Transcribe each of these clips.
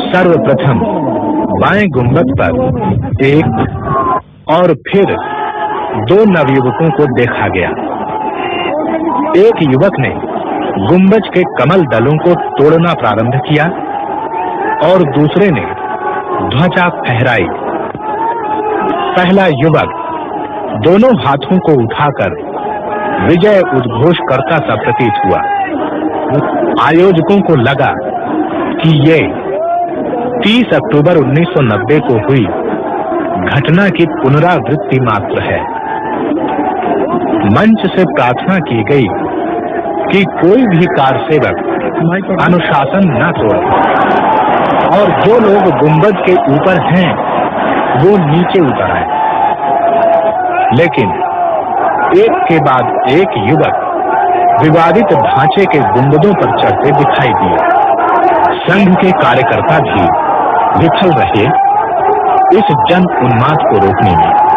सर्वप्रथम बाएं गुंबद पर एक और फिर दो नवयुवकों को देखा गया। एक युवक ने गुंबज के कमल दलों को तोड़ना प्रारंभ किया और दूसरे ने ध्वजा फहराई। पहला युवक दोनों हाथों को उठाकर विजय उद्घोष करता सा प्रतीत हुआ। आयोजकों को लगा कि ये 30 अक्टूबर 1990 को हुई घटना की पुनरावृत्ति मात्र है। मंच से प्रार्थना की गई कि कोई भी कारसेवक अनुशासन न तोड़े और जो लोग गुंबद के ऊपर हैं वो नीचे उतर आए। लेकिन एक के बाद एक युवक विवादित ढांचे के गुंबदों पर चढ़ते दिखाई दिए। संघ के कार्यकर्ता भी विफल रहे इस जन उन्माद को रोकने में।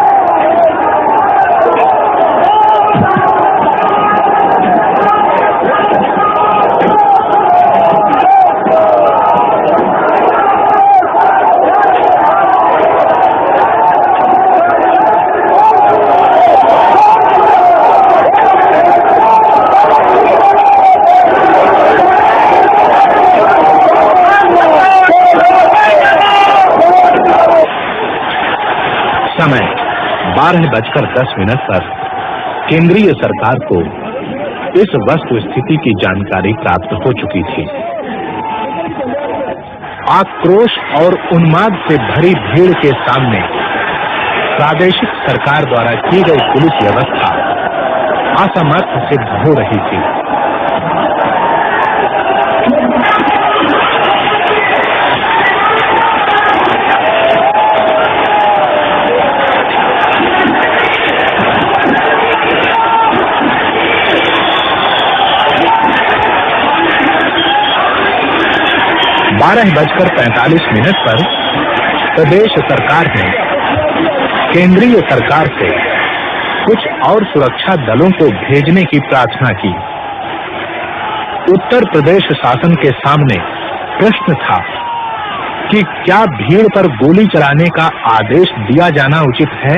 समय 12:10 पर केंद्रीय सरकार को इस वस्तु स्थिति की जानकारी प्राप्त हो चुकी थी। आक्रोश और उन्माद से भरी भीड़ के सामने प्रादेशिक सरकार द्वारा की गई पुलिस व्यवस्था असमर्थ सिद्ध हो रही थी। 12:45 पर प्रदेश सरकार ने केंद्रीय सरकार से कुछ और सुरक्षा दलों को भेजने की प्रार्थना की। उत्तर प्रदेश शासन के सामने प्रश्न था कि क्या भीड़ पर गोली चलाने का आदेश दिया जाना उचित है?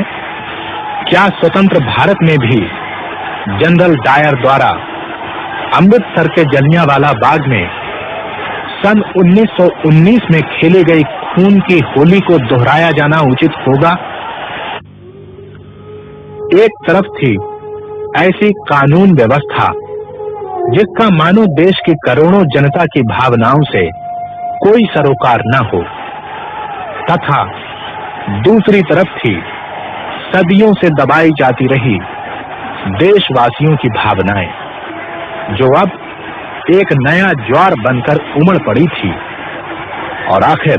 क्या स्वतंत्र भारत में भी जनरल डायर द्वारा अमृतसर के जलियांवाला बाग में सन 1919 में खेली गई खून की होली को दोहराया जाना उचित होगा? एक तरफ थी ऐसी कानून व्यवस्था जिसका मानो देश की करोड़ों जनता की भावनाओं से कोई सरोकार न हो, तथा दूसरी तरफ थी सदियों से दबाई जाती रही देशवासियों की भावनाएं, जो अब एक नया ज्वार बनकर उमड़ पड़ी थी। और आखिर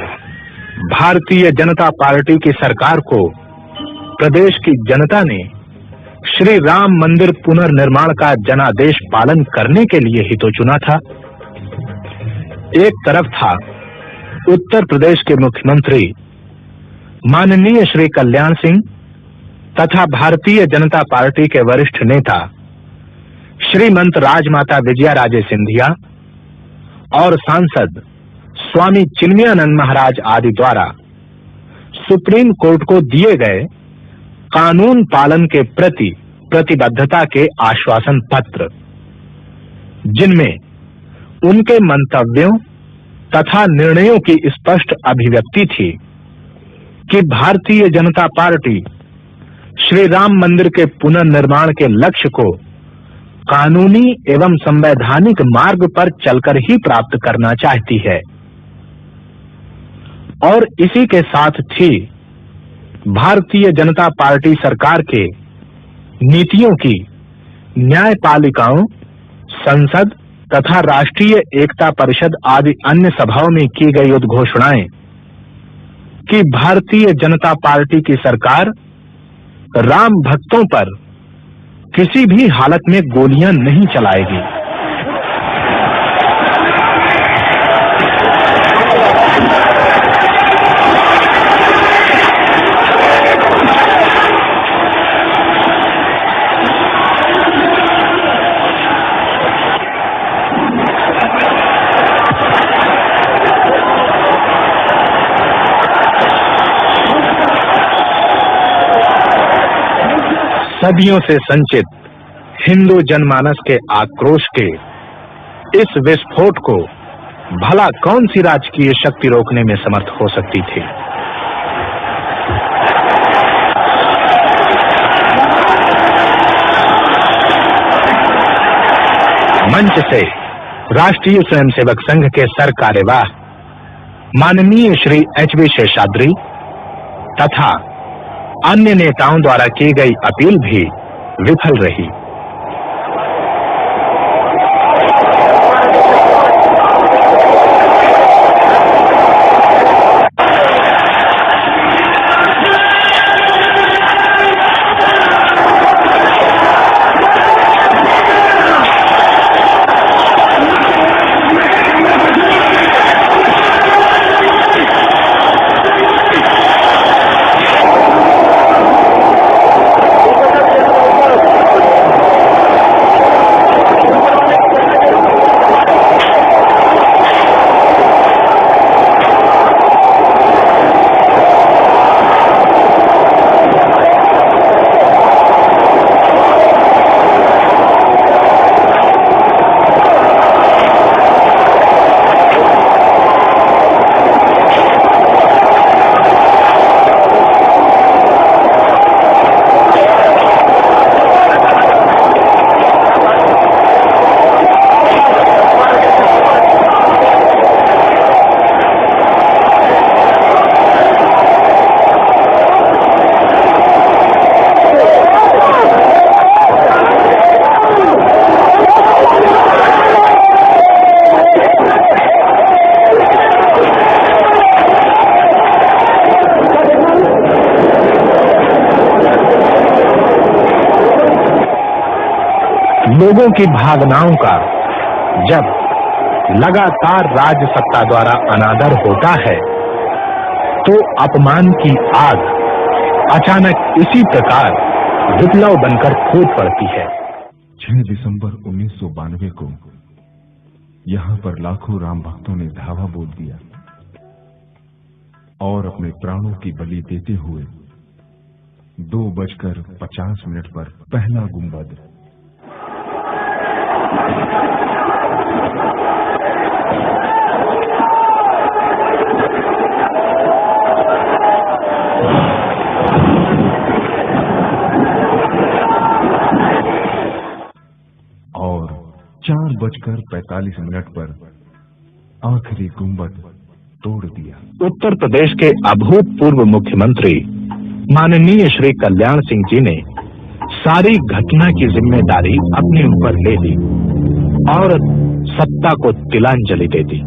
भारतीय जनता पार्टी की सरकार को प्रदेश की जनता ने श्री राम मंदिर पुनर्निर्माण का जनादेश पालन करने के लिए ही तो चुना था। एक तरफ था उत्तर प्रदेश के मुख्यमंत्री माननीय श्री कल्याण सिंह तथा भारतीय जनता पार्टी के वरिष्ठ नेता श्रीमंत राजमाता विजयाराजे सिंधिया और सांसद स्वामी चिन्मयानंद महाराज आदि द्वारा सुप्रीम कोर्ट को दिए गए कानून पालन के प्रति प्रतिबद्धता के आश्वासन पत्र, जिनमें उनके मंतव्यों तथा निर्णयों की स्पष्ट अभिव्यक्ति थी कि भारतीय जनता पार्टी श्री राम मंदिर के पुनर्निर्माण के लक्ष्य को कानूनी एवं संवैधानिक मार्ग पर चलकर ही प्राप्त करना चाहती है। और इसी के साथ थी भारतीय जनता पार्टी सरकार के नीतियों की न्यायपालिकाओं, संसद तथा राष्ट्रीय एकता परिषद आदि अन्य सभाओं में की गई उद्घोषणाएं कि भारतीय जनता पार्टी की सरकार राम भक्तों पर किसी भी हालत में गोलियां नहीं चलाएगी। सदियों से संचित हिंदू जनमानस के आक्रोश के इस विस्फोट को भला कौन सी राजकीय शक्ति रोकने में समर्थ हो सकती थी? मंच से राष्ट्रीय स्वयंसेवक संघ के सर कार्यवाह माननीय श्री एच.वी. शेषाद्री तथा अन्य नेताओं द्वारा की गई अपील भी विफल रही। लोगों की भावनाओं का जब लगातार राज सत्ता द्वारा अनादर होता है तो अपमान की आग अचानक इसी प्रकार विप्लव बनकर फूट पड़ती है। 6 दिसंबर 1992 को यहाँ पर लाखों राम भक्तों ने धावा बोल दिया और अपने प्राणों की बलि देते हुए 2:50 पर पहला गुंबद और 4:45 पर आखिरी गुंबद तोड़ दिया। उत्तर प्रदेश के अभूतपूर्व मुख्यमंत्री माननीय श्री कल्याण सिंह जी ने सारी घटना की जिम्मेदारी अपने ऊपर ले ली और सत्ता को तिलांजलि दे दी।